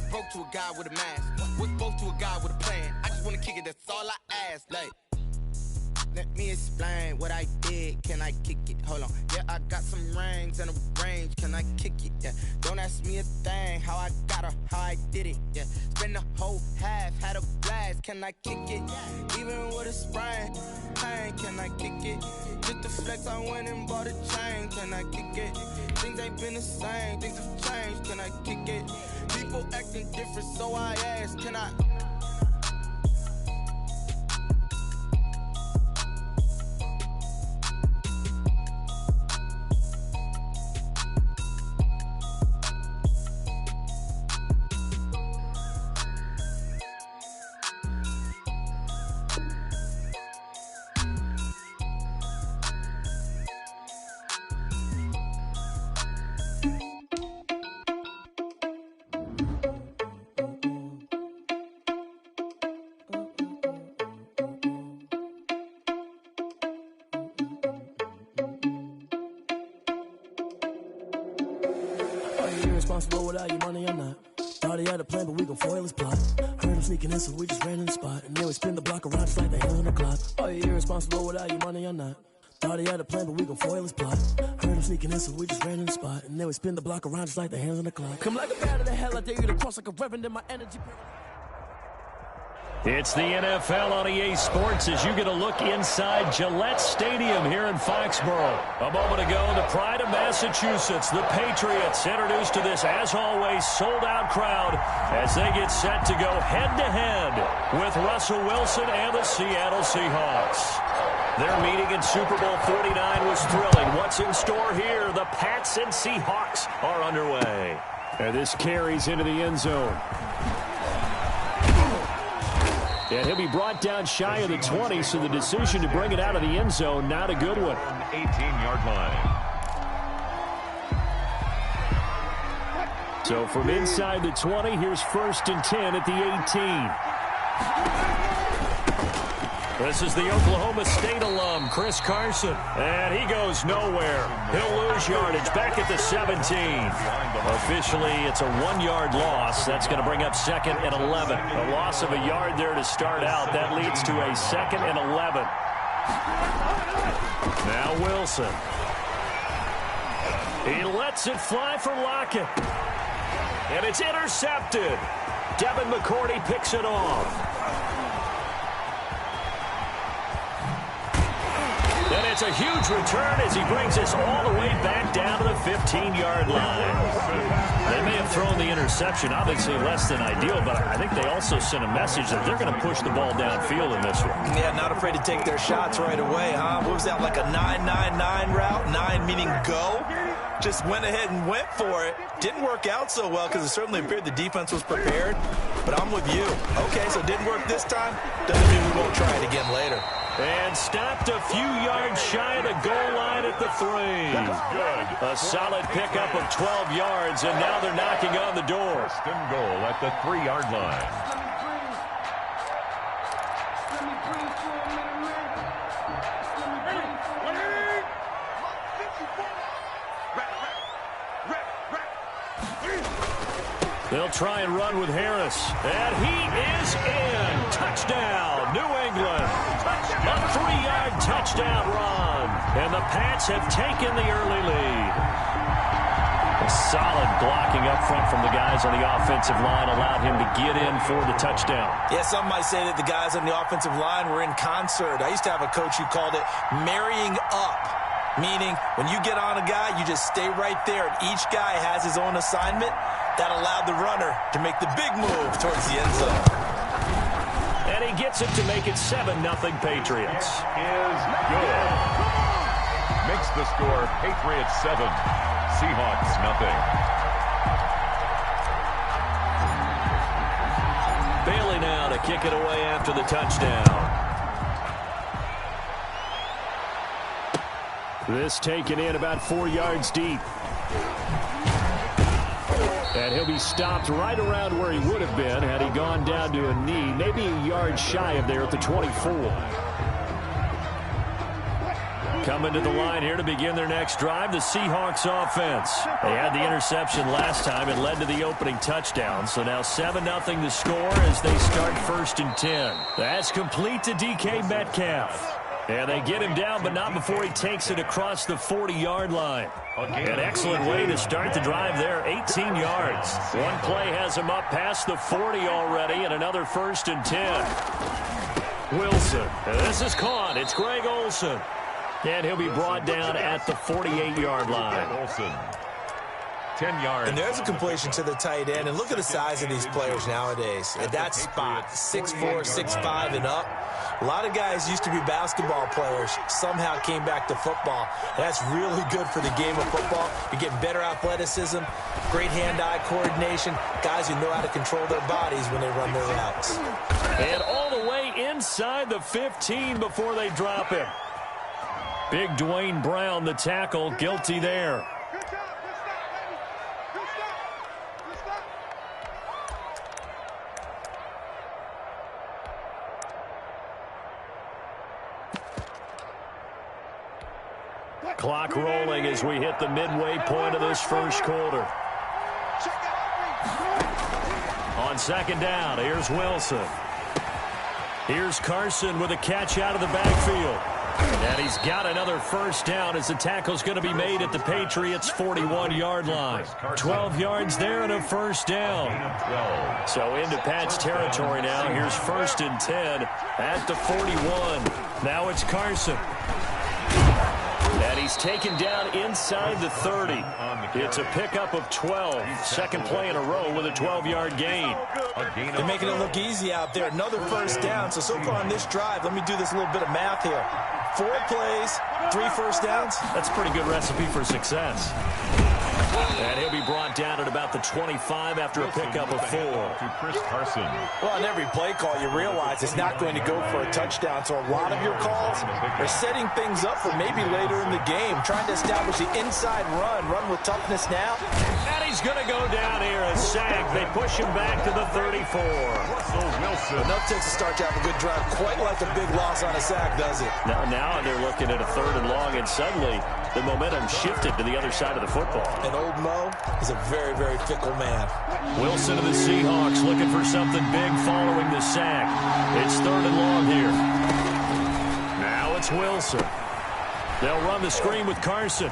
broke to a guy with a mask. What's broke to a guy with a plan? I just wanna kick it, that's all I ask. Like, let me explain what I did. Can I kick it? Hold on. Yeah, I got some rings and a range. Can I kick it? Yeah. Don't ask me a thing. How I got her, how I did it. Yeah. Spend the whole half, had a blast. Can I kick it? Even with a sprain, pain. Can I kick it? Just the flex, I went and bought a chain. Can I kick it? Things ain't been the same. Things have changed. Can I kick it? People acting different, so I ask. Can I? Irresponsible without your money, I'm not. Thought he had a plan, but we gon' foil his plot. Heard him sneaking in, so we just ran in the spot. And then we spin the block around just like the hands on the clock. Are you irresponsible without your money, I'm not. Thought he had a plan, but we gon' foil his plot. Heard him sneaking in, so we just ran in the spot. And then we spin the block around just like the hands on the clock. Come like a bat of the hell, I dare you to cross like a reverend in my energy. It's the NFL on EA Sports as you get a look inside Gillette Stadium here in Foxborough. A moment ago, the pride of Massachusetts, the Patriots, introduced to this, as always, sold-out crowd as they get set to go head-to-head with Russell Wilson and the Seattle Seahawks. Their meeting in Super Bowl 49 was thrilling. What's in store here? The Pats and Seahawks are underway. And this carries into the end zone. And he'll be brought down shy of the 20, so the decision to bring it out of the end zone, not a good one. 18-yard line. So from inside the 20, here's 1st and 10 at the 18. This is the Oklahoma State alum, Chris Carson. And he goes nowhere. He'll lose yardage back at the 17. Officially, it's a 1-yard loss. That's going to bring up 2nd and 11. A loss of a yard there to start out. That leads to a 2nd and 11. Now Wilson. He lets it fly for Lockett. And it's intercepted. Devin McCourty picks it off. And it's a huge return as he brings us all the way back down to the 15-yard line. They may have thrown the interception, obviously less than ideal, but I think they also sent a message that they're going to push the ball downfield in this one. Yeah, not afraid to take their shots right away, huh? What was that, like a 9-9-9 route? 9 meaning go? Just went ahead and went for it. Didn't work out so well because it certainly appeared the defense was prepared. But I'm with you. Okay, so it didn't work this time. Doesn't mean we won't try it again later. And stopped a few yards shy of the goal line at the 3. Good. A solid pickup of 12 yards, and now they're knocking on the door. 1st and goal at the 3-yard line. They'll try and run with Harris. And he is in. Touchdown, New England. A 3-yard touchdown run. And the Pats have taken the early lead. A solid blocking up front from the guys on the offensive line allowed him to get in for the touchdown. Yeah, some might say that the guys on the offensive line were in concert. I used to have a coach who called it marrying up. Meaning, when you get on a guy, you just stay right there. And each guy has his own assignment. That allowed the runner to make the big move towards the end zone. And he gets it to make it 7-0 Patriots. Is good. Makes the score Patriots 7, Seahawks nothing. Bailey now to kick it away after the touchdown. This taken in about 4 yards deep. And he'll be stopped right around where he would have been had he gone down to a knee, maybe a yard shy of there at the 24. Coming to the line here to begin their next drive, the Seahawks offense. They had the interception last time. It led to the opening touchdown. So now 7-0 to score as they start 1st and 10. That's complete to DK Metcalf. And they get him down, but not before he takes it across the 40-yard line. An excellent way to start the drive there, 18 yards. One play has him up past the 40 already, and another 1st and 10. Wilson. This is caught. It's Greg Olsen. And he'll be brought down at the 48-yard line. Olsen. 10 yards. And there's a completion to the tight end. And look at the size of these players nowadays. At that spot, 6'4", 6'5", and up. A lot of guys used to be basketball players, somehow came back to football. And that's really good for the game of football. You're getting better athleticism, great hand-eye coordination, guys who know how to control their bodies when they run their routes. And all the way inside the 15 before they drop him. Big Dwayne Brown, the tackle, guilty there. Clock rolling as we hit the midway point of this first quarter. On 2nd down, here's Wilson. Here's Carson with a catch out of the backfield. And he's got another 1st down as the tackle's going to be made at the Patriots' 41-yard line. 12 yards there and a 1st down. So into Pat's territory now. Here's 1st and 10 at the 41. Now it's Carson. And he's taken down inside the 30. It's a pickup of 12. Second play in a row with a 12-yard gain. They're making it look easy out there. Another 1st down. So far on this drive, let me do this little bit of math here. 4 plays, 3 1st downs. That's a pretty good recipe for success. And he'll be brought down at about the 25 after a pickup of 4. To Chris Carson. Well, on every play call, you realize it's not going to go for a touchdown. So a lot of your calls are setting things up for maybe later in the game, trying to establish the inside run with toughness now. And he's going to go down here, a sack. They push him back to the 34. Russell Wilson. Enough takes to start to have a good drive. Quite like a big loss on a sack, does it? Now they're looking at a 3rd and long, and suddenly the momentum shifted to the other side of the football. And old Mo is a very, very fickle man. Wilson of the Seahawks looking for something big following the sack. It's 3rd and long here. Now it's Wilson. They'll run the screen with Carson.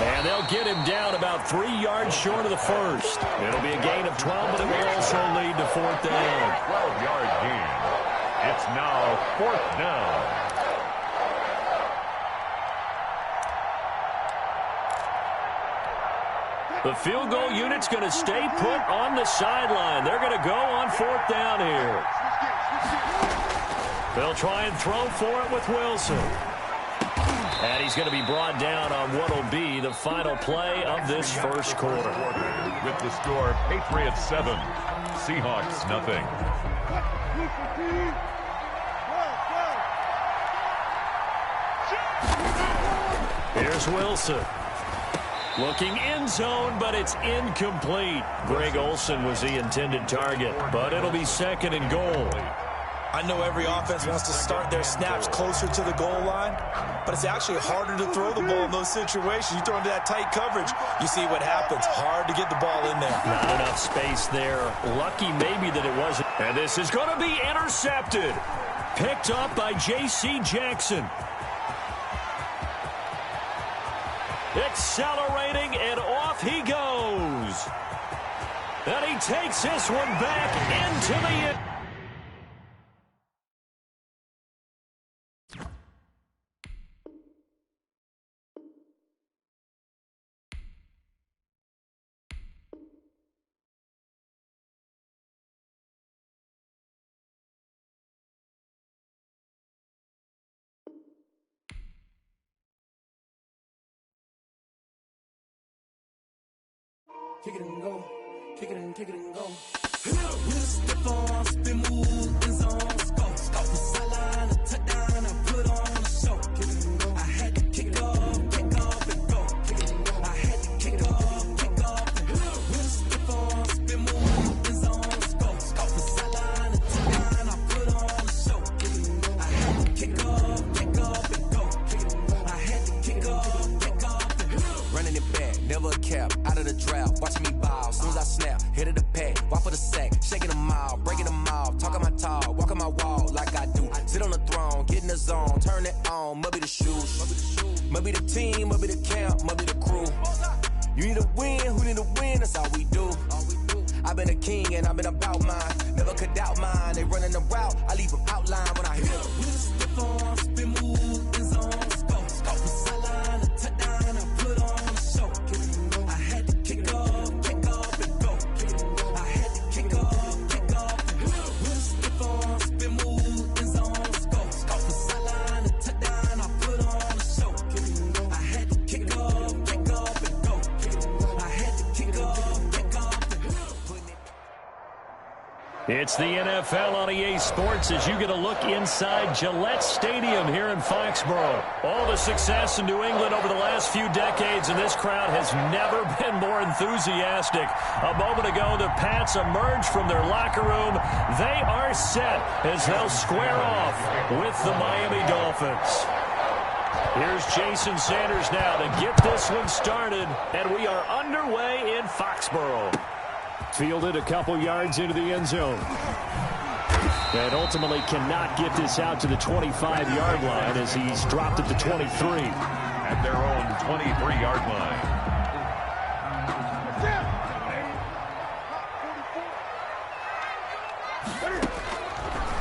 And they'll get him down about 3 yards short of the 1st. It'll be a gain of 12, but it will also lead to 4th down. 12-yard gain. It's now 4th down. The field goal unit's going to stay put on the sideline. They're going to go on 4th down here. They'll try and throw for it with Wilson. And he's going to be brought down on what will be the final play of this first quarter. With the score, Patriots 7, Seahawks nothing. Here's Wilson. Looking end zone, but it's incomplete. Greg Olsen was the intended target, but it'll be 2nd and goal. I know every offense wants to start their snaps closer to the goal line, but it's actually harder to throw the ball in those situations. You throw into that tight coverage, you see what happens. Hard to get the ball in there. Not enough space there. Lucky maybe that it wasn't. And this is going to be intercepted. Picked up by J.C. Jackson. Accelerating, and off he goes. And he takes this one back into the end. Kick it and go, kick it and go. With the phone, spin move, in zone, scope. Off the sideline, a touchdown, I put on a show. Kick it and go. I had to kick off and go. Kick it and go. I had to kick off and go. With the phone, spin move, in zone, scope. Off the sideline, a touchdown, I put on a show. Kick it and go. I had to kick off snap, hit of the pack, walk for the sack, shaking them all, breaking them off, talking my talk, walking my wall like I do. Sit on the throne, get in the zone, turn it on, must be the shoes, must be the team, must be the camp, must be the crew. You need a win, who need a win, that's all we do. I've been a king and I've been about mine, never could doubt mine. They running the route, I leave them outline when I hit them. We just stiff on, spin move, in zone, let's go. From sideline to touchdown, I put on a show. I had to kick off and go. I had to kick off and go. We just stiff on, spin move, in zone, let's go. From sideline to touchdown, I put on a show. I had to kick off and go. I had to kick off and go. It's the NFL on EA Sports as you get a look inside Gillette Stadium here in Foxborough. All the success in New England over the last few decades, and this crowd has never been more enthusiastic. A moment ago, the Pats emerged from their locker room. They are set as they'll square off with the Miami Dolphins. Here's Jason Sanders now to get this one started, and we are underway in Foxborough. Fielded a couple yards into the end zone. And ultimately cannot get this out to the 25-yard line as he's dropped at the 23. At their own 23-yard line.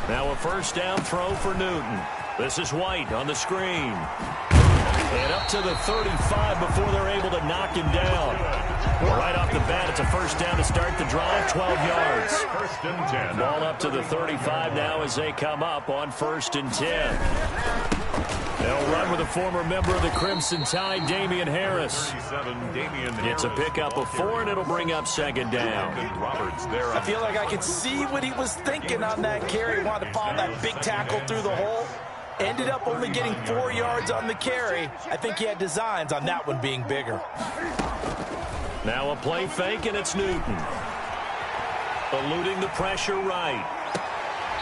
Now a first down throw for Newton. This is White on the screen. And up to the 35 before they're able to knock him down. Right off the bat, it's a first down to start the drive, 12 yards. First and 10. Ball up to the 35 now as they come up on first and 10. They'll run with a former member of the Crimson Tide, Damian Harris. It's a pickup of 4, and it'll bring up second down. I feel like I could see what he was thinking on that carry. Wanted to follow that big tackle through the hole. Ended up only getting 4 yards on the carry. I think he had designs on that one being bigger. Now a play fake, and it's Newton. Eluding the pressure right.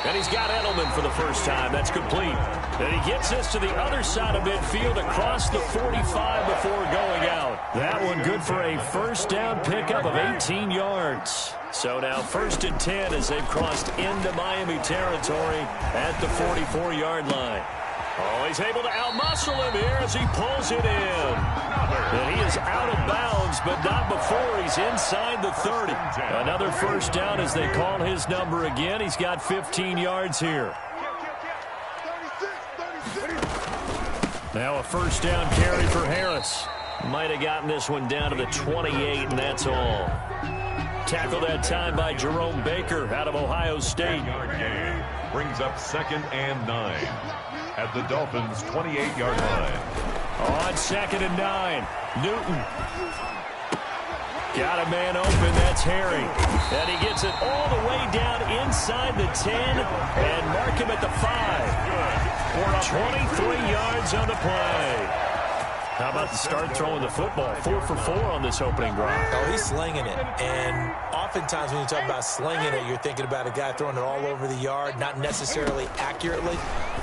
And he's got Edelman for the first time. That's complete. And he gets this to the other side of midfield across the 45 before going out. That one good for a first down pickup of 18 yards. So now first and 10 as they've crossed into Miami territory at the 44-yard line. Oh, he's able to outmuscle him here as he pulls it in. And he is out of bounds, but not before he's inside the 30. Another first down as they call his number again. He's got 15 yards here. Now a first down carry for Harris. Might have gotten this one down to the 28, and that's all. Tackled that time by Jerome Baker out of Ohio State. Brings up second and 9 at the Dolphins' 28-yard line. On second and 9, Newton. Got a man open, that's Harry. And he gets it all the way down inside the 10 and mark him at the 5. 23 yards on the play. How about the start throwing the football? 4 for 4 on this opening drive. Oh, he's slinging it. And oftentimes when you talk about slinging it, you're thinking about a guy throwing it all over the yard, not necessarily accurately.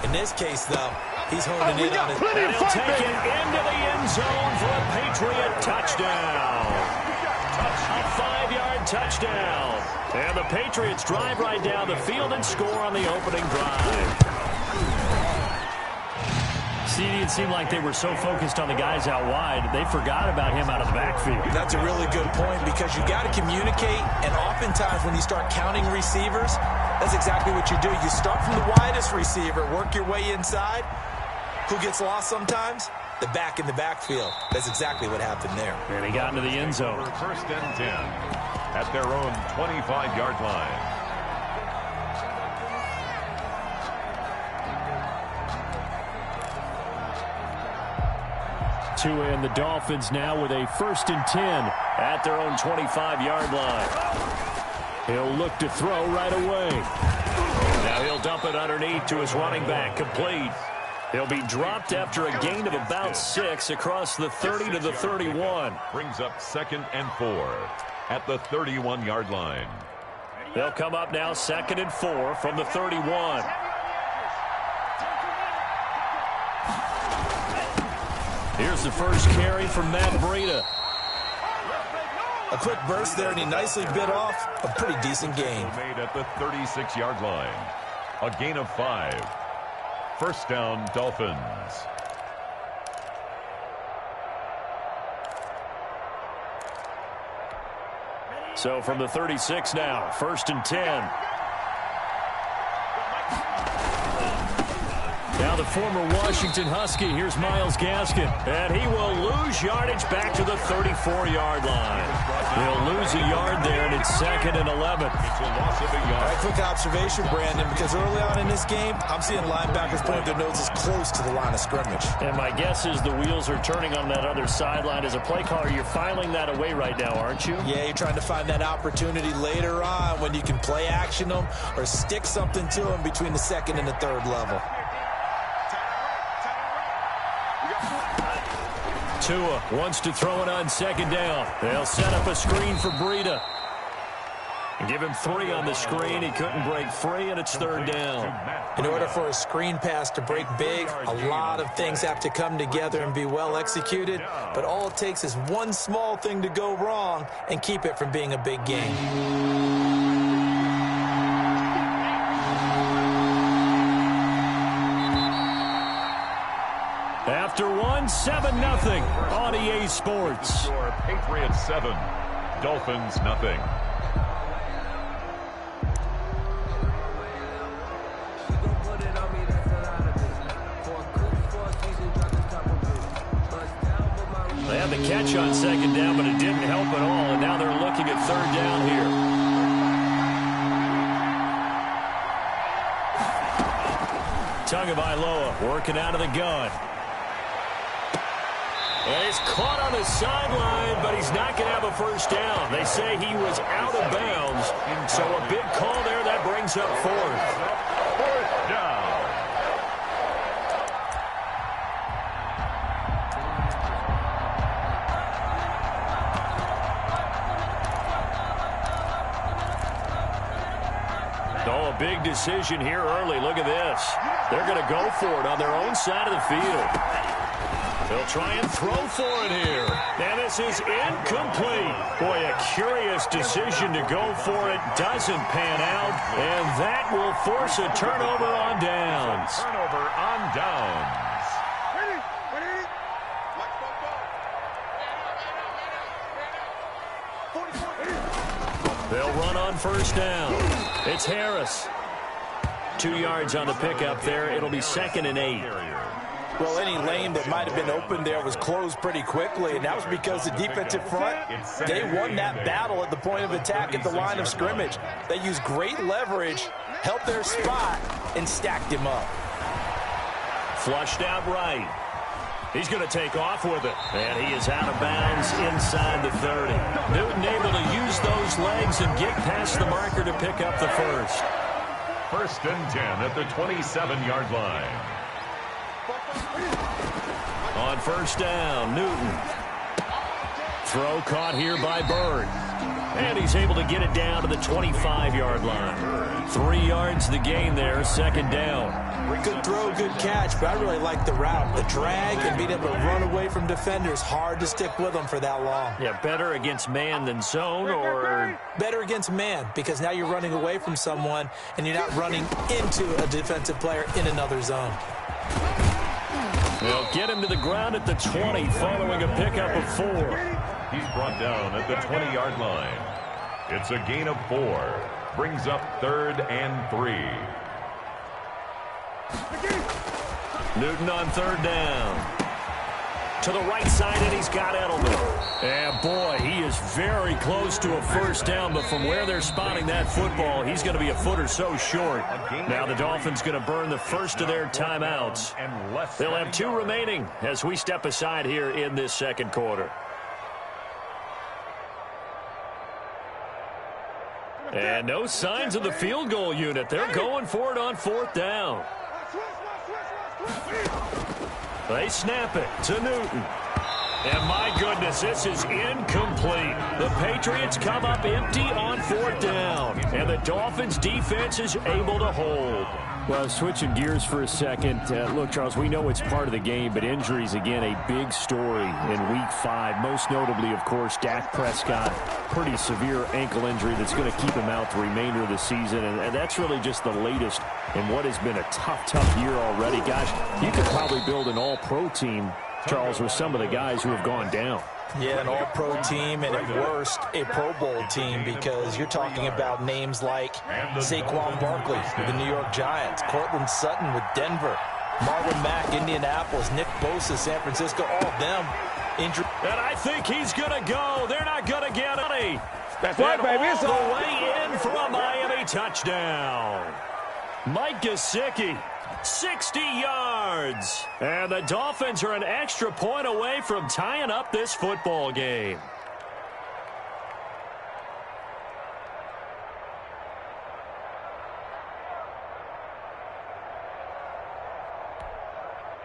In this case, though, he's honing in on it. And he'll take it into the end zone for a Patriot touchdown. A 5-yard touchdown. And the Patriots drive right down the field and score on the opening drive. See, it seemed like they were so focused on the guys out wide, they forgot about him out of the backfield. That's a really good point because you got to communicate, and oftentimes when you start counting receivers, that's exactly what you do. You start from the widest receiver, work your way inside. Who gets lost sometimes? The back in the backfield. That's exactly what happened there. And he got into the end zone. First and 10 at their own 25-yard line. And the Dolphins now with a first and 10 at their own 25-yard line. He'll look to throw right away. Now he'll dump it underneath to his running back, complete. He'll be dropped after a gain of about 6 across the 30 to the 31. Brings up second and 4 at the 31-yard line. They'll come up now second and 4 from the 31. Here's the first carry from Matt Breida. A quick burst there, and he nicely bit off a pretty decent gain. Made at the 36-yard line. A gain of 5. First down, Dolphins. So from the 36 now, 1st and 10. Now the former Washington Husky, here's Myles Gaskin. And he will lose yardage back to the 34-yard line. He'll lose a yard there, and it's 2nd and 11. It's a loss of a yard. All right, quick observation, Brandon, because early on in this game, I'm seeing linebackers point their noses close to the line of scrimmage. And my guess is the wheels are turning on that other sideline. As a play caller, you're filing that away right now, aren't you? Yeah, you're trying to find that opportunity later on when you can play action them or stick something to them between the 2nd and the 3rd level. Tua wants to throw it on 2nd down. They'll set up a screen for Breida. Give him 3 on the screen. He couldn't break free, and it's 3rd down. In order for a screen pass to break big, a lot of things have to come together and be well executed. But all it takes is one small thing to go wrong and keep it from being a big game. After one, 7-0 on EA Sports. Patriots 7, Dolphins nothing. They had the catch on 2nd down, but it didn't help at all, and now they're looking at 3rd down here. Tagovailoa working out of the gun. And he's caught on the sideline, but he's not going to have a 1st down. They say he was out of bounds, so a big call there that brings up 4th. 4th down. Oh, a big decision here early. Look at this. They're going to go for it on their own side of the field. They'll try and throw for it here. And this is incomplete. Boy, a curious decision to go for it. Doesn't pan out. And that will force a turnover on downs. Turnover on downs. They'll run on 1st down. It's Harris. 2 yards on the pickup there. It'll be 2nd and 8. Well, any lane that might have been open there was closed pretty quickly, and that was because the defensive front, they won that battle at the point of attack at the line of scrimmage. They used great leverage, held their spot, and stacked him up. Flushed out right. He's going to take off with it. And he is out of bounds inside the 30. Newton able to use those legs and get past the marker to pick up the 1st. 1st and 10 at the 27-yard line. On 1st down, Newton. Throw caught here by Bird. And he's able to get it down to the 25-yard line. 3 yards the gain there, 2nd down. Good throw, good catch, but I really like the route. The drag and being able to run away from defenders, hard to stick with them for that long. Yeah, better against man than zone, or? Better against man, because now you're running away from someone and you're not running into a defensive player in another zone. They'll get him to the ground at the 20 following a pickup of 4. He's brought down at the 20-yard line. It's a gain of 4. Brings up 3rd and 3. Newton on 3rd down. To the right side, and he's got Edelman. And boy, he is very close to a 1st down, but from where they're spotting that football, he's going to be a foot or so short. Now the Dolphins going to burn the first of their timeouts. They'll have 2 remaining as we step aside here in this 2nd quarter. And no signs of the field goal unit. They're going for it on 4th down. They snap it to Newton. And my goodness, this is incomplete. The Patriots come up empty on 4th down. And the Dolphins defense is able to hold. Well, switching gears for a second. Look, Charles, we know it's part of the game, but injuries, again, a big story in Week 5. Most notably, of course, Dak Prescott. Pretty severe ankle injury that's going to keep him out the remainder of the season. And that's really just the latest in what has been a tough year already. Gosh, you could probably build an all-pro team, Charles, with some of the guys who have gone down. Yeah, an all-pro team, and at worst, a Pro Bowl team, because you're talking about names like Saquon Barkley with the New York Giants, Cortland Sutton with Denver, Marlon Mack, Indianapolis, Nick Bosa, San Francisco, all of them injured. And I think he's going to go. They're not going to get any. That's right, baby. It's all the way in for a Miami touchdown. Mike Gesicki. 60 yards. And the Dolphins are an extra point away from tying up this football game.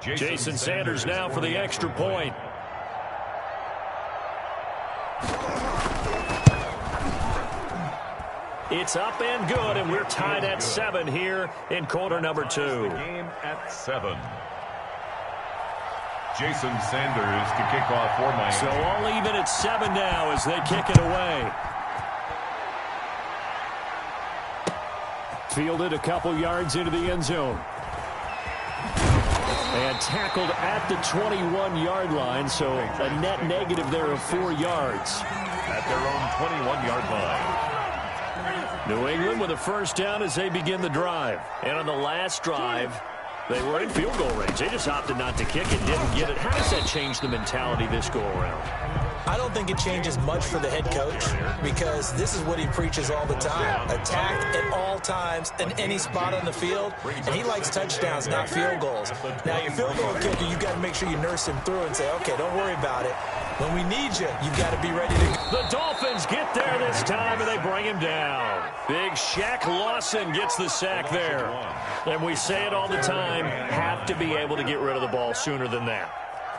Jason Sanders now for the extra point. It's up and good, and we're tied at 7 here in quarter number 2. The game at 7. Jason Sanders to kick off for Miami. So all even at 7 now as they kick it away. Fielded a couple yards into the end zone. And tackled at the 21-yard line, so a net negative there of 4 yards. At their own 21-yard line. New England with a first down as they begin the drive. And on the last drive, they were in field goal range. They just opted not to kick it, didn't get it. How does that change the mentality this go-around? I don't think it changes much for the head coach, because this is what he preaches all the time. Attack at all times in any spot on the field, and he likes touchdowns, not field goals. Now, your field goal kicker, you've got to make sure you nurse him through and say, okay, don't worry about it. When we need you, you've got to be ready to go. The Dolphins get there this time, and they bring him down. Big Shaq Lawson gets the sack there. And we say it all the time, have to be able to get rid of the ball sooner than that.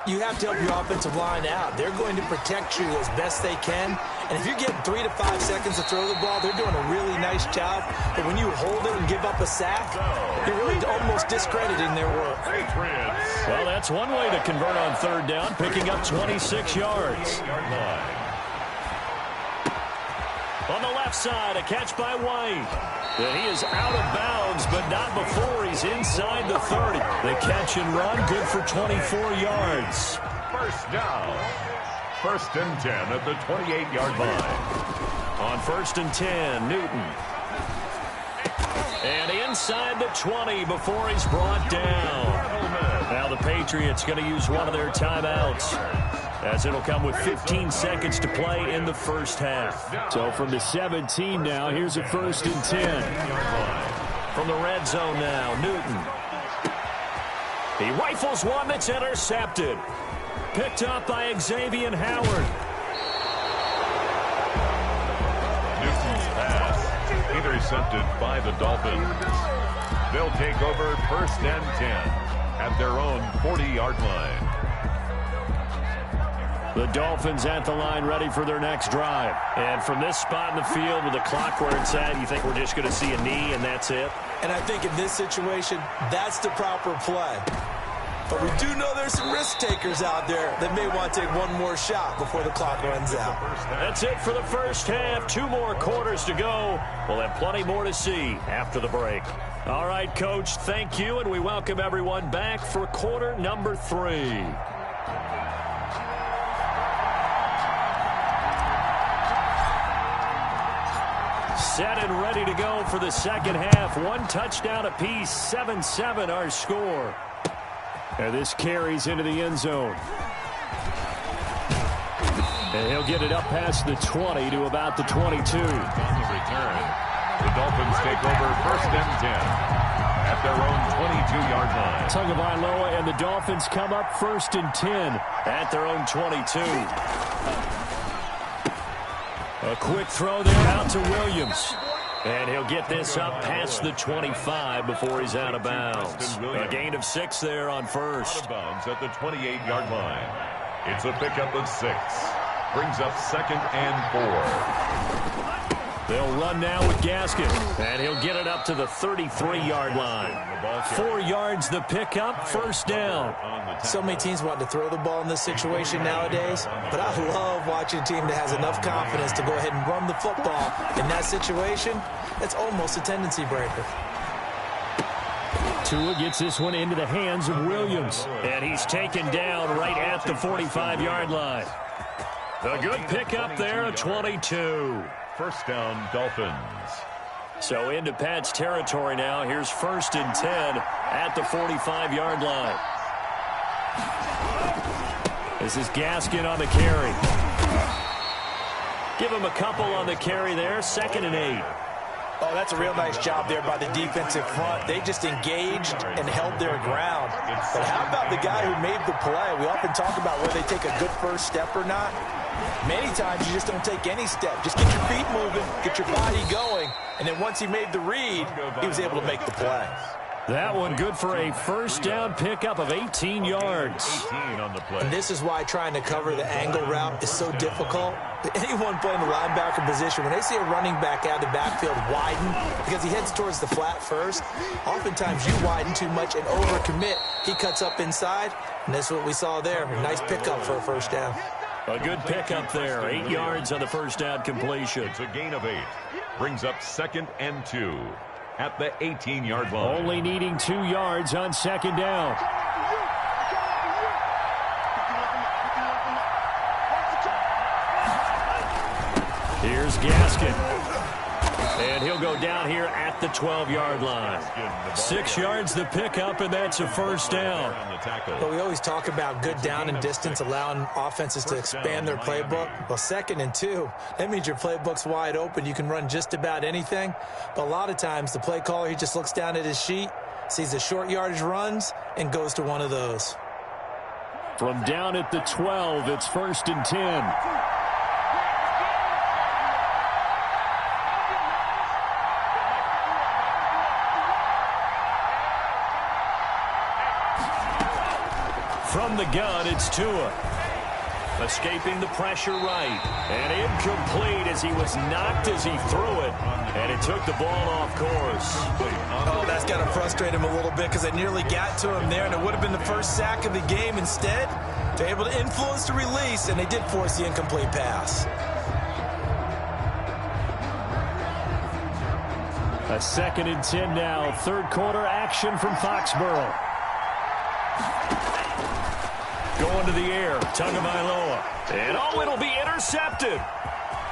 You have to help your offensive line out. They're going to protect you as best they can. And if you're getting 3 to 5 seconds to throw the ball, they're doing a really nice job. But when you hold it and give up a sack, you're really almost discrediting their work. Well, that's one way to convert on third down, picking up 26 yards. On the left side, a catch by White. And he is out of bounds, but not before he's inside the 30. The catch and run, good for 24 yards. First down. 1st and 10 at the 28-yard line. On 1st and 10, Newton. And inside the 20 before he's brought down. Now the Patriots going to use one of their timeouts, as it'll come with 15 seconds to play in the first half. So from the 17 now, here's a 1st and 10. From the red zone now, Newton. He rifles one that's intercepted. Picked up by Xavier Howard. Newton's pass intercepted by the Dolphins. They'll take over 1st and 10 at their own 40-yard line. The Dolphins at the line, ready for their next drive. And from this spot in the field with the clock where it's at, you think we're just going to see a knee and that's it? And I think in this situation, that's the proper play. But we do know there's some risk takers out there that may want to take one more shot before the clock runs out. That's it for the first half. 2 more quarters to go. We'll have plenty more to see after the break. All right, Coach, thank you, and we welcome everyone back for quarter number 3. Set and ready to go for the second half. 1 touchdown apiece, 7-7 our score. And this carries into the end zone. And he'll get it up past the 20 to about the 22. On the return, the Dolphins take over 1st and 10 at their own 22-yard line. Tagovailoa and the Dolphins come up 1st and 10 at their own 22. A quick throw there out to Williams. And he'll get this up past the 25 before he's out of bounds. A gain of 6 there on first. Out of bounds at the 28-yard line. It's a pickup of 6. Brings up 2nd and 4. They'll run now with Gaskin, and he'll get it up to the 33-yard line. 4 yards the pickup, first down. So many teams want to throw the ball in this situation nowadays, but I love watching a team that has enough confidence to go ahead and run the football. In that situation, it's almost a tendency breaker. Tua gets this one into the hands of Williams, and he's taken down right at the 45-yard line. A good pickup there, a 22. First down, Dolphins. So into Pat's territory now. Here's 1st and 10 at the 45-yard line. This is Gaskin on the carry. Give him a couple on the carry there. 2nd and 8. Oh, that's a real nice job there by the defensive front. They just engaged and held their ground. But how about the guy who made the play? We often talk about whether they take a good first step or not. Many times you just don't take any step. Just get your feet moving, get your body going, and then once he made the read, he was able to make the play. That one good for a first down pickup of 18 yards. 18 on the play. And this is why trying to cover the angle route is so difficult. Anyone playing the linebacker position, when they see a running back out of the backfield widen because he heads towards the flat first, oftentimes you widen too much and overcommit. He cuts up inside, and that's what we saw there. A nice pickup for a first down. A good pickup there. 8 yards on the first down completion. It's a gain of 8. Brings up 2nd and 2 at the 18-yard line. Only needing 2 yards on 2nd down. Here's Gaskin. And he'll go down here at the 12-yard line. 6 yards the pickup, and that's a first down. But we always talk about good down and distance, allowing offenses to expand their playbook. Well, 2nd and 2, that means your playbook's wide open. You can run just about anything. But a lot of times, the play caller, he just looks down at his sheet, sees the short yardage runs, and goes to one of those. From down at the 12, it's 1st and 10. From the gun, it's Tua. Escaping the pressure right. And incomplete as he was knocked as he threw it. And it took the ball off course. Oh, that's got to frustrate him a little bit because they nearly got to him there, and it would have been the first sack of the game. Instead, they're able to influence the release, and they did force the incomplete pass. A 2nd and 10 now. 3rd quarter action from Foxborough. Going to the air, Tagovailoa. And it'll be intercepted.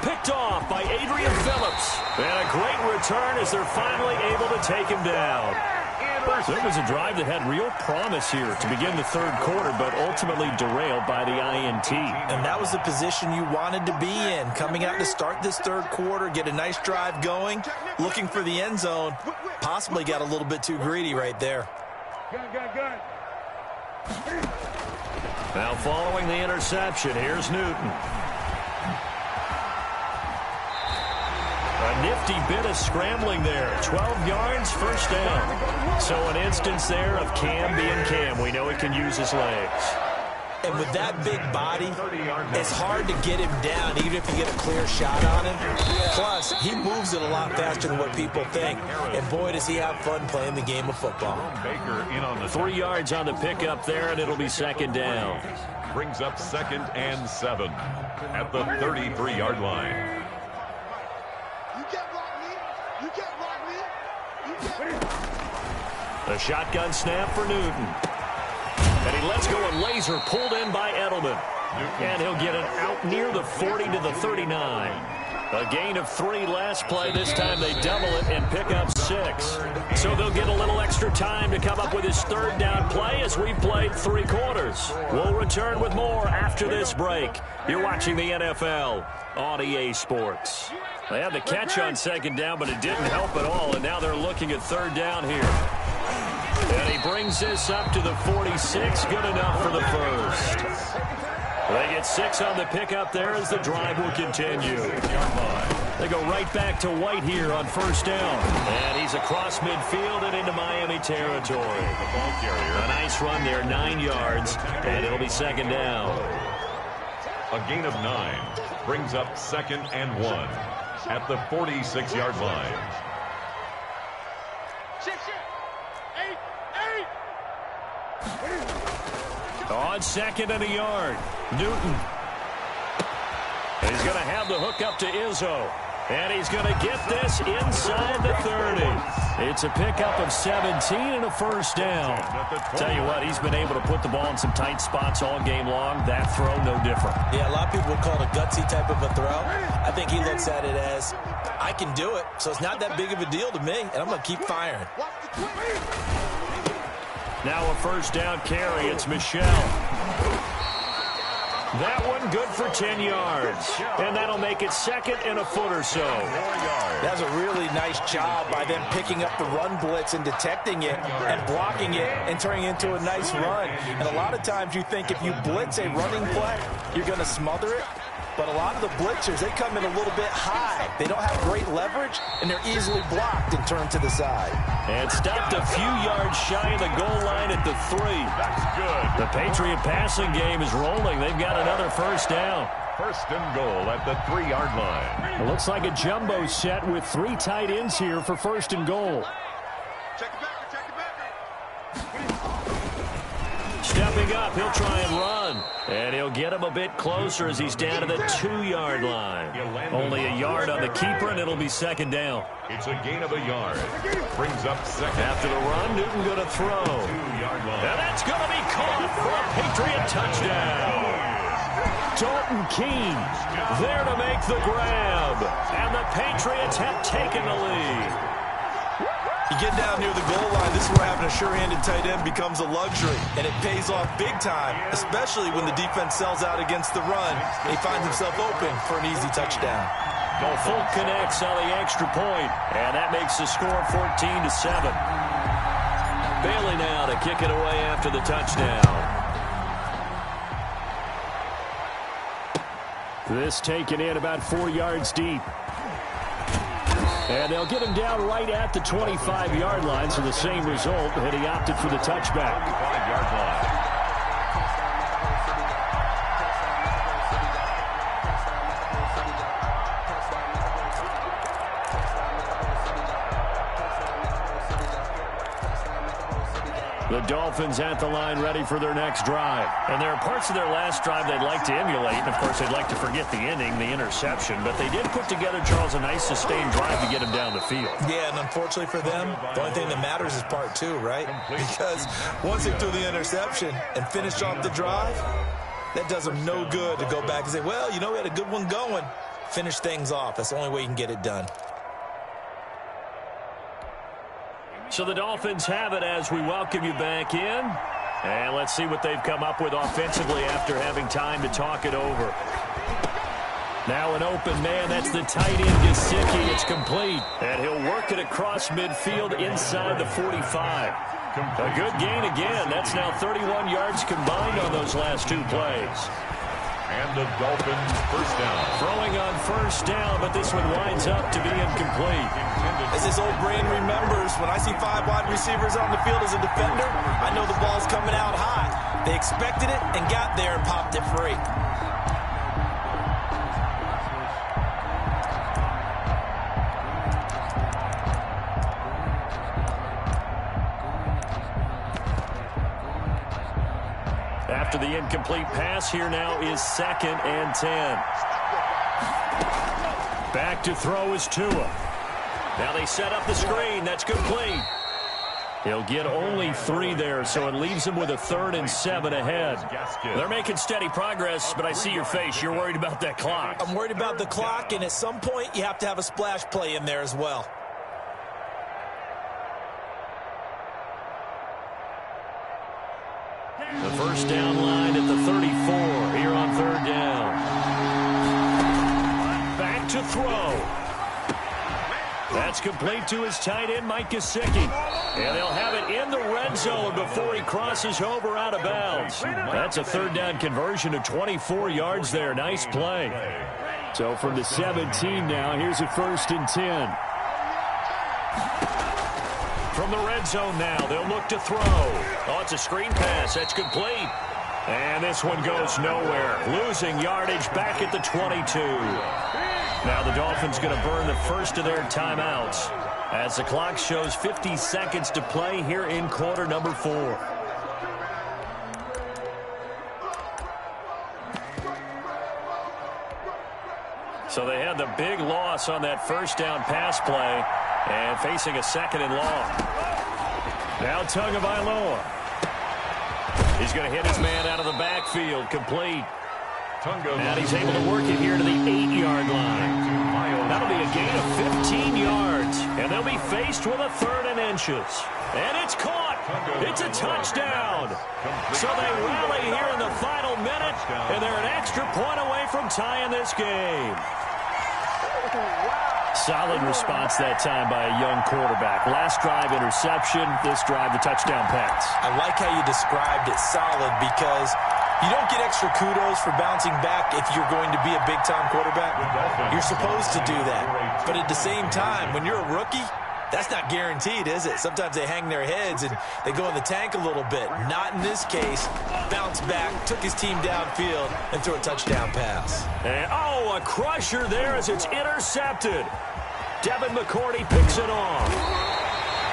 Picked off by Adrian Phillips. And a great return as they're finally able to take him down. It was a drive that had real promise here to begin the 3rd quarter, but ultimately derailed by the INT. And that was the position you wanted to be in, coming out to start this 3rd quarter, get a nice drive going, looking for the end zone. Possibly got a little bit too greedy right there. Now following the interception, here's Newton. A nifty bit of scrambling there. 12 yards, first down. So an instance there of Cam being Cam. We know he can use his legs. And with that big body, it's hard to get him down, even if you get a clear shot on him. Plus, he moves it a lot faster than what people think. And boy, does he have fun playing the game of football. 3 yards on the pickup there, and it'll be 2nd down. Brings up 2nd and 7 at the 33-yard line. The shotgun snap for Newton. And he lets go and laser pulled in by Edelman. And he'll get it out near the 40 to the 39. A gain of 3 last play. This time they double it and pick up 6. So they'll get a little extra time to come up with his 3rd down play as we played 3 quarters. We'll return with more after this break. You're watching the NFL on EA Sports. They had the catch on 2nd down, but it didn't help at all. And now they're looking at 3rd down here. And he brings this up to the 46. Good enough for the first. They get 6 on the pickup there as the drive will continue. They go right back to White here on 1st down. And he's across midfield and into Miami territory. A nice run there, 9 yards, and it'll be 2nd down. A gain of 9 brings up 2nd and 1. at the 46-yard line. On 2nd and a yard, Newton. He's going to have the hook up to Izzo. And he's going to get this inside the 30. It's a pickup of 17 and a first down. Tell you what, he's been able to put the ball in some tight spots all game long. That throw, no different. Yeah, a lot of people would call it a gutsy type of a throw. I think he looks at it as, I can do it, so it's not that big of a deal to me, and I'm going to keep firing. Now a first down carry. It's Michel. That one good for 10 yards. And that'll make it 2nd and a foot or so. That's a really nice job by them picking up the run blitz and detecting it and blocking it and turning it into a nice run. And a lot of times you think if you blitz a running play, you're going to smother it. But a lot of the blitzers, they come in a little bit high. They don't have great leverage, and they're easily blocked and turned to the side. And stopped a few yards shy of the goal line at the 3. That's good. The Patriot passing game is rolling. They've got another first down. First and goal at the 3-yard line. It looks like a jumbo set with 3 tight ends here for first and goal. Stepping up, he'll try and run. And he'll get him a bit closer as he's down to the 2-yard line. Only a yard on the keeper, and it'll be 2nd down. It's a gain of a yard. Brings up 2nd. After the run, Newton going to throw. 2-yard line. And that's going to be caught for a Patriot touchdown. Dalton Keene there to make the grab. And the Patriots have taken the lead. You get down near the goal line, this is where having a sure-handed tight end becomes a luxury, and it pays off big time, especially when the defense sells out against the run. He finds himself open for an easy touchdown. Folk connects on the extra point, and that makes the score 14-7. Bailey now to kick it away after the touchdown. This taken in about 4 yards deep. And they'll get him down right at the 25-yard line, so the same result, and he opted for the touchback. 25-yard line. The Dolphins at the line ready for their next drive. And there are parts of their last drive they'd like to emulate. And, of course, they'd like to forget the ending, the interception. But they did put together, Charles, a nice sustained drive to get him down the field. Yeah, and unfortunately for them, the only thing that matters is part 2, right? Because once they threw the interception and finished off the drive, that does them no good to go back and say, well, you know, we had a good one going. Finish things off. That's the only way you can get it done. So the Dolphins have it as we welcome you back in. And let's see what they've come up with offensively after having time to talk it over. Now an open man. That's the tight end, Gesicki. It's complete. And he'll work it across midfield inside the 45. A good gain again. That's now 31 yards combined on those last 2 plays. And the Dolphins first down. Throwing on first down, but this one winds up to be incomplete. As this old brain remembers, when I see 5 wide receivers on the field as a defender, I know the ball's coming out high. They expected it and got there and popped it free. After the incomplete pass, here now is 2nd and 10. Back to throw is Tua. Now they set up the screen. That's complete. He'll get only 3 there, so it leaves him with a 3rd and 7 ahead. They're making steady progress, but I see your face. You're worried about that clock. I'm worried about the clock, and at some point you have to have a splash play in there as well. The first down line at the 34 here on 3rd down. Back to throw. That's complete to his tight end, Mike Gesicki. And they'll have it in the red zone before he crosses over out of bounds. That's a 3rd down conversion of 24 yards there. Nice play. So from the 17 now, here's a 1st and 10. From the red zone now, they'll look to throw. Oh, it's a screen pass. That's complete. And this one goes nowhere. Losing yardage back at the 22. Now the Dolphins going to burn the first of their timeouts as the clock shows 50 seconds to play here in quarter number 4. So they had the big loss on that first down pass play and facing a second and long. Now Tagovailoa. He's going to hit his man out of the backfield, complete. And he's able to work it here to the 8-yard line. That'll be a gain of 15 yards. And they'll be faced with a 3rd and inches. And it's caught. It's a touchdown. So they rally here in the final minute, and they're an extra point away from tying this game. Solid response that time by a young quarterback. Last drive, interception. This drive, the touchdown pass. I like how you described it, solid, because you don't get extra kudos for bouncing back if you're going to be a big-time quarterback. You're supposed to do that. But at the same time, when you're a rookie, that's not guaranteed, is it? Sometimes they hang their heads and they go in the tank a little bit. Not in this case. Bounced back, took his team downfield, and threw a touchdown pass. And, a crusher there as it's intercepted. Devin McCourty picks it off.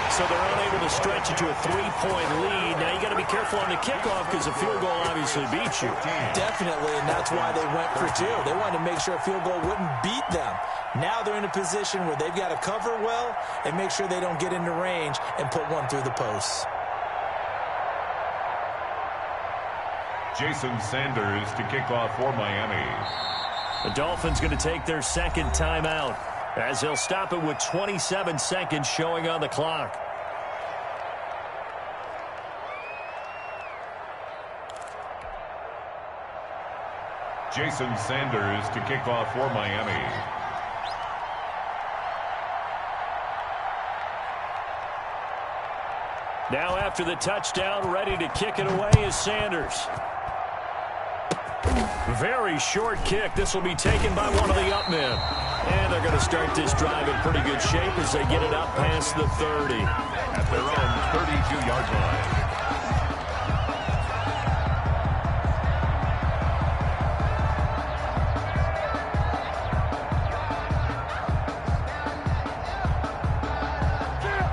So they're unable to stretch it to a 3-point lead. Now you got to be careful on the kickoff because a field goal obviously beats you. Definitely, and that's why they went for 2. They wanted to make sure a field goal wouldn't beat them. Now they're in a position where they've got to cover well and make sure they don't get into range and put one through the posts. Jason Sanders to kick off for Miami. The Dolphins going to take their second timeout as they'll stop it with 27 seconds showing on the clock. Jason Sanders to kick off for Miami. Now after the touchdown, ready to kick it away is Sanders. Very short kick. This will be taken by one of the up men. And they're going to start this drive in pretty good shape as they get it up past the 30. At their own 32-yard line.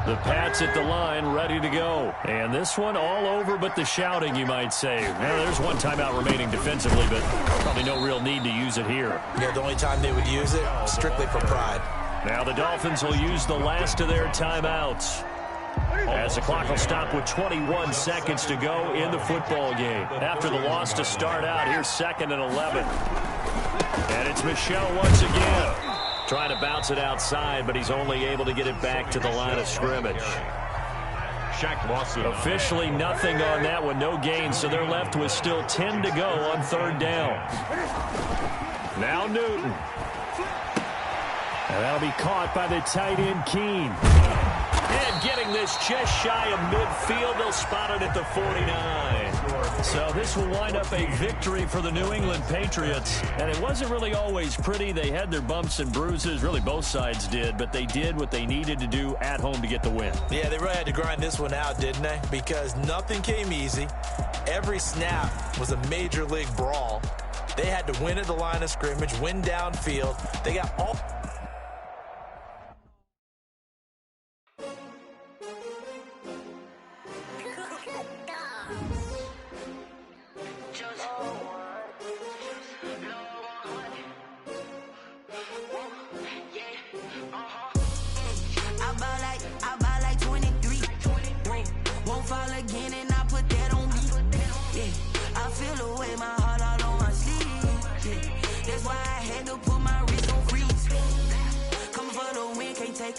The Pats at the line, ready to go. And this one all over but the shouting, you might say. Well, there's one timeout remaining defensively, but probably no real need to use it here. Yeah, the only time they would use it, strictly for pride. Now the Dolphins will use the last of their timeouts as the clock will stop with 21 seconds to go in the football game. After the loss to start out, here's 2nd and 11. And it's Michel once again. Trying to bounce it outside, but he's only able to get it back to the line of scrimmage. Shaq Lawson. Officially nothing on that one, no gain, so they're left with still 10 to go on 3rd down. Now Newton. And that'll be caught by the tight end, Keene. And getting this just shy of midfield, they'll spot it at the 49. So this will wind up a victory for the New England Patriots. And it wasn't really always pretty. They had their bumps and bruises. Really, both sides did. But they did what they needed to do at home to get the win. Yeah, they really had to grind this one out, didn't they? Because nothing came easy. Every snap was a major league brawl. They had to win at the line of scrimmage, win downfield. They got all...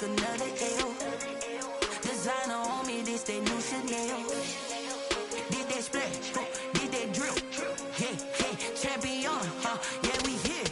Another L. Designer on me, this that new Chanel. Did that splash, did that drip. Yeah, champion, yeah, we here.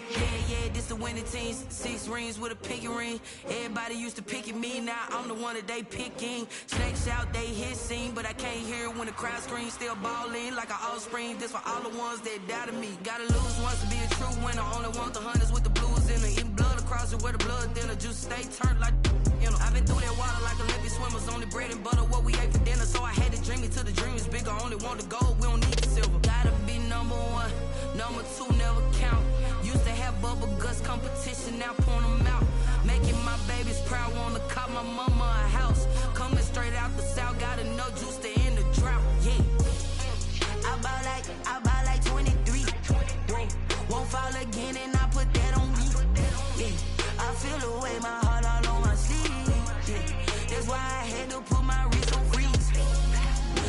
Yeah, this the winning team. 6 rings with a pinky ring. Everybody used to pick at me, now I'm the one that they picking. Snakes out, they hit scene, but I can't hear it when the crowd screams. Still ballin' like an offspring. This for all the ones that doubted me. Gotta lose once to be a true winner. Only want the hunters with the blues in it. Eating blood across it where the blood thinner. Juice stay turned like... You know, I've been through that water like Olympic swimmers. Only bread and butter, what we ate for dinner. So I had to dream it till the dream is bigger. Only want the gold, we don't need the silver. Gotta be number 1, number 2 never count. Used to have bubble bubble guts competition, now point them out. Making my babies proud, wanna cop my mama a house. Coming straight out the south, gotta know juice to end the drought, yeah. I buy like 23. Won't fall again and I put that on me, yeah. I feel the way, my heart all on my sleeve, yeah. That's why I had to put my wrist on freeze.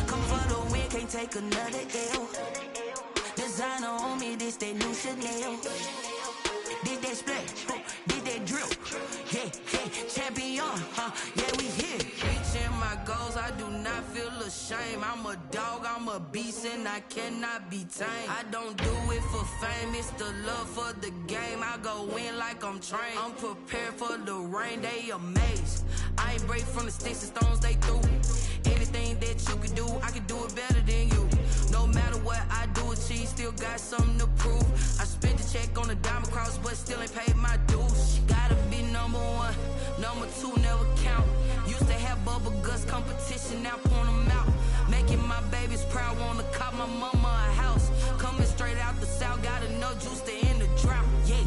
Come for the win, can't take another L. Designer on me, this that new Chanel. Did that splash, did that drill, yeah, champion, yeah, we here. Reaching my goals, I do not feel ashamed. I'm a dog, I'm a beast, and I cannot be tamed. I don't do it for fame, it's the love for the game. I go in like I'm trained. I'm prepared for the rain, they amazed. I ain't break from the sticks and stones they threw. Anything that you can do, I can do it better than you. No matter what I do, achieve, still got something to prove. I spent the check on the diamond cross, but still ain't paid my dues. Gotta be number one, number two never count. Used to have bubble guts competition, now point them out. Making my babies proud, wanna cop my mama a house. Coming straight out the south, gotta know juice to end the drought, yeah.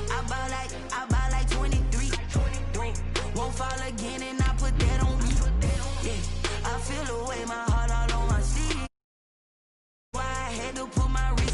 I buy like 23. Won't fall again and I put that on me, yeah. I feel the way, my heart all on my sleeve. Why I had to put my wrist